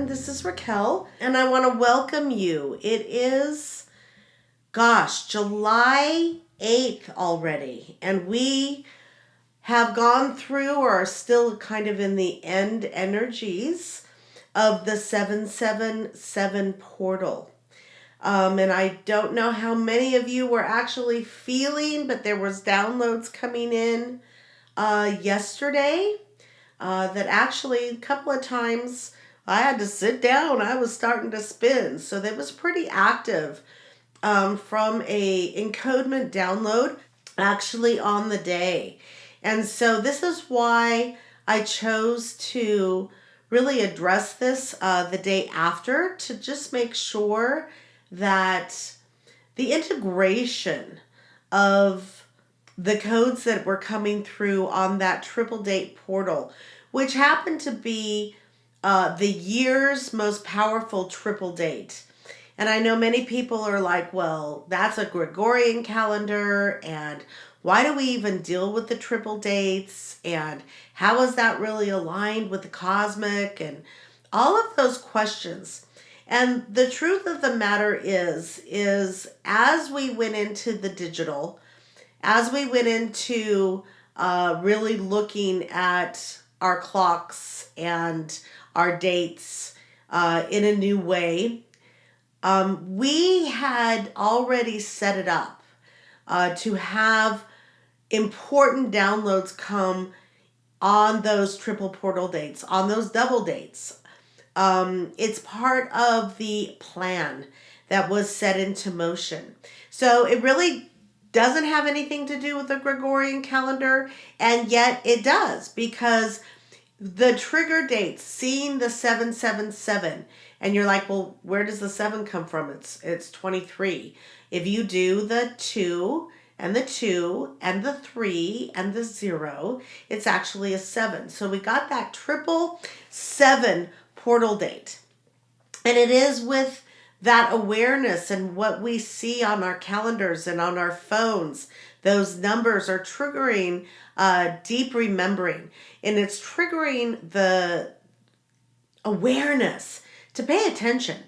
This is Raquel, and I want to welcome you. It is, July 8th already, and we have gone through or are still kind of in the end energies of the 777 portal. And I don't know how many of you were actually feeling, but there was downloads coming in yesterday that actually a couple of times I had to sit down. I was starting to spin. So that was pretty active from a encodement download actually on the day. And so this is why I chose to really address this the day after, to just make sure that the integration of the codes that were coming through on that triple date portal, which happened to be the year's most powerful triple date. And I know many people are like, well, that's a Gregorian calendar, and why do we even deal with the triple dates? And how is that really aligned with the cosmic? And all of those questions. And the truth of the matter is as we went into the digital, as we went into really looking at our clocks and our dates in a new way, we had already set it up to have important downloads come on those triple portal dates, on those double dates. It's part of the plan that was set into motion. So it really doesn't have anything to do with the Gregorian calendar, and yet it does, because the trigger dates, seeing the 777, and you're like, well, where does the 7 come from? It's 23. If you do the 2 and the 2 and the 3 and the 0, it's actually a 7. So we got that triple 7 portal date. And it is with that awareness and what we see on our calendars and on our phones. Those numbers are triggering deep remembering, and it's triggering the awareness to pay attention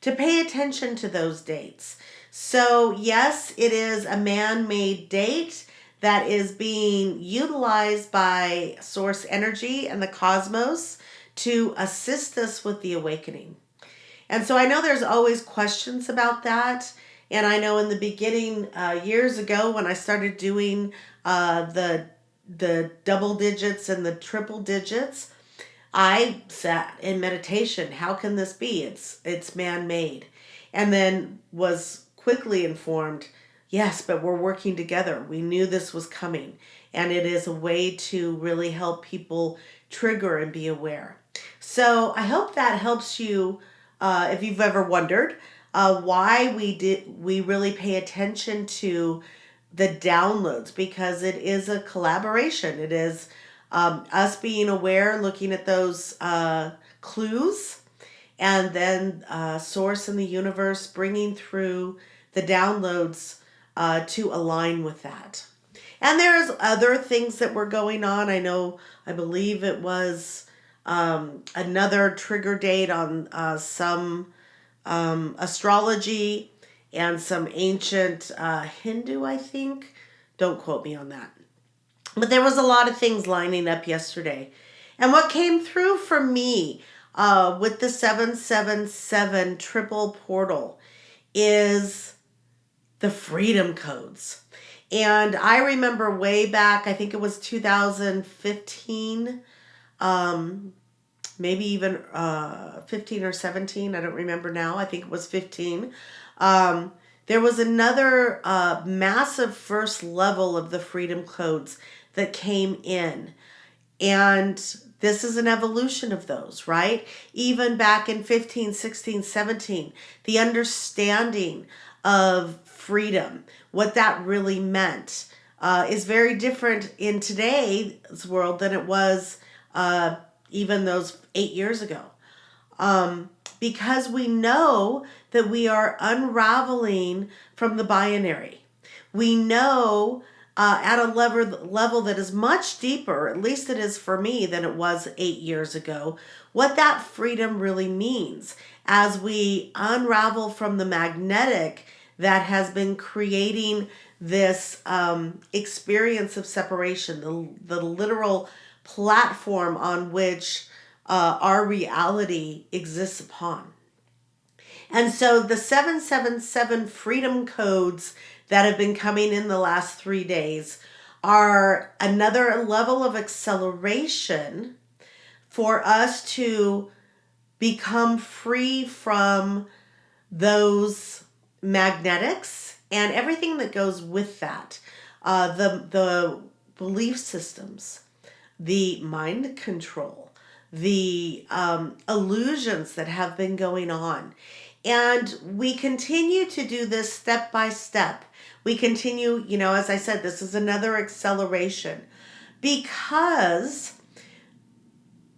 to those dates. So yes, it is a man-made date that is being utilized by source energy and the cosmos to assist us with the awakening. And so I know there's always questions about that. And I know in the beginning, years ago, when I started doing the double digits and the triple digits, I sat in meditation. How can this be? It's man-made. And then was quickly informed, yes, but we're working together. We knew this was coming. And it is a way to really help people trigger and be aware. So I hope that helps you if you've ever wondered why we really pay attention to the downloads, because it is a collaboration. It is us being aware, looking at those clues, and then source in the universe bringing through the downloads to align with that. And there's other things that were going on. I believe it was another trigger date on some astrology and some ancient Hindu, I think. Don't quote me on that. But there was a lot of things lining up yesterday. And what came through for me with the 777 triple portal is the freedom codes. And I remember way back, I think it was 2015, maybe even 15 or 17. I don't remember now. I think it was 15. There was another massive first level of the freedom codes that came in. And this is an evolution of those, right? Even back in 15, 16, 17, the understanding of freedom, what that really meant, is very different in today's world than it was even those 8 years ago. Because we know that we are unraveling from the binary. We know at a level that is much deeper, at least it is for me, than it was 8 years ago, what that freedom really means as we unravel from the magnetic that has been creating this experience of separation, the literal platform on which our reality exists upon. And so the 777 freedom codes that have been coming in the last 3 days are another level of acceleration for us to become free from those magnetics and everything that goes with that. The belief systems, the mind control, the illusions that have been going on. And we continue to do this step by step. We continue, as I said, this is another acceleration because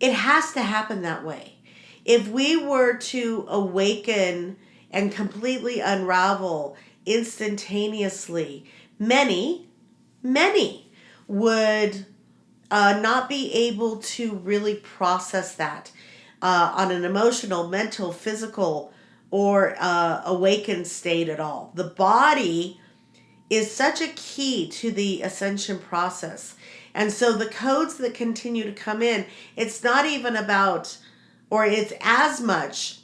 it has to happen that way. If we were to awaken and completely unravel instantaneously, many would not be able to really process that on an emotional, mental, physical, or awakened state at all. The body is such a key to the ascension process. And so the codes that continue to come in, it's not even about, or it's as much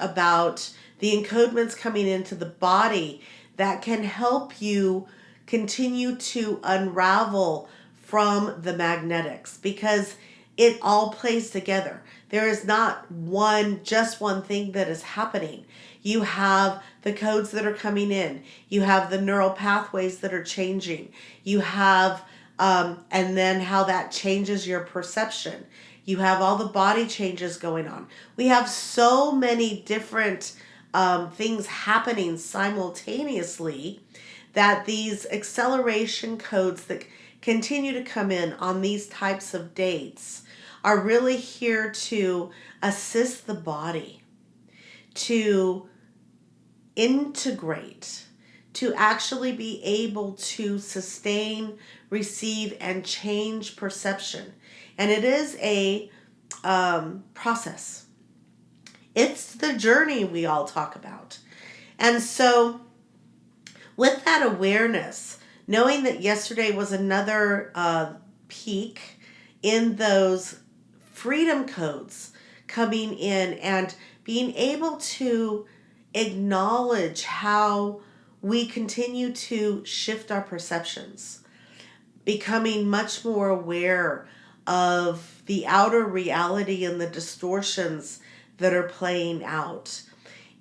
about the encodements coming into the body that can help you continue to unravel from the magnetics, because it all plays together. There is not just one thing that is happening. You have the codes that are coming in. You have the neural pathways that are changing. You have, and then how that changes your perception. You have all the body changes going on. We have so many different things happening simultaneously that these acceleration codes that continue to come in on these types of dates are really here to assist the body to integrate, to actually be able to sustain, receive, and change perception. And it is a process. It's the journey we all talk about. And so with that awareness, knowing that yesterday was another peak in those freedom codes coming in, and being able to acknowledge how we continue to shift our perceptions, becoming much more aware of the outer reality and the distortions that are playing out.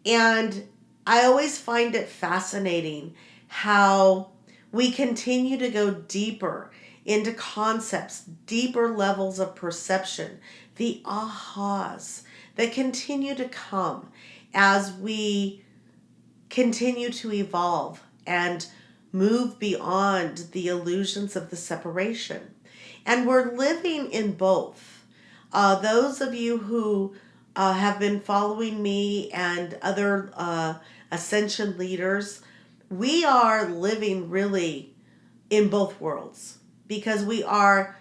And I always find it fascinating how we continue to go deeper into concepts, deeper levels of perception, the ahas that continue to come as we continue to evolve and move beyond the illusions of the separation. And we're living in both. Those of you who have been following me and other ascension leaders, we are living really in both worlds, because we are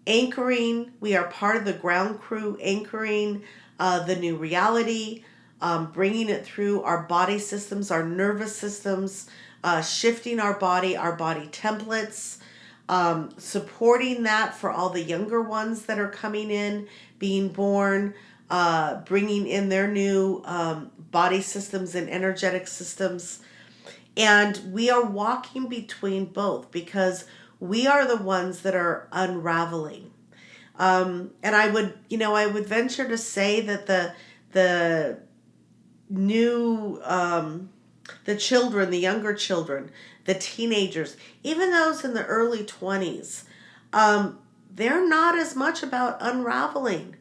anchoring, we are part of the ground crew anchoring the new reality, bringing it through our body systems, our nervous systems, shifting our body templates, supporting that for all the younger ones that are coming in, being born, bringing in their new body systems and energetic systems. And we are walking between both because we are the ones that are unraveling. And I would venture to say that the new, the children, the younger children, the teenagers, even those in the early 20s, they're not as much about unraveling.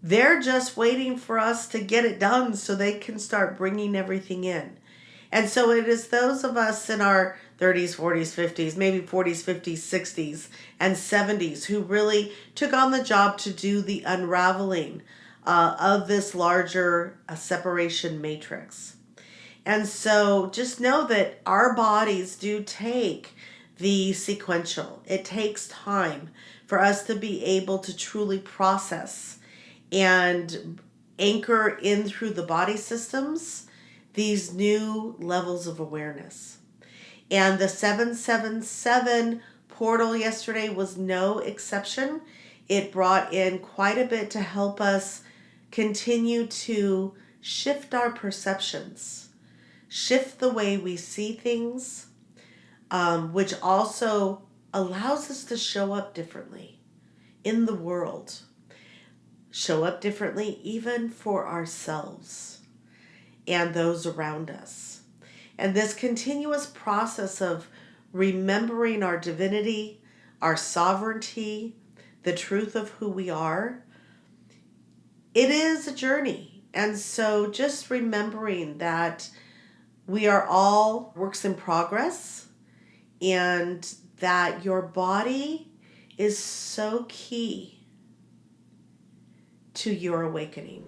They're just waiting for us to get it done so they can start bringing everything in. And so it is those of us in our 30s, 40s, 50s, maybe 40s, 50s, 60s, and 70s who really took on the job to do the unraveling of this larger separation matrix. And so just know that our bodies do take the sequential. It takes time for us to be able to truly process and anchor in through the body systems these new levels of awareness. And the 777 portal yesterday was no exception. It brought in quite a bit to help us continue to shift our perceptions, shift the way we see things, which also allows us to show up differently in the world, show up differently even for ourselves and those around us. And this continuous process of remembering our divinity, our sovereignty, the truth of who we are, it is a journey. And so just remembering that we are all works in progress and that your body is so key to your awakening.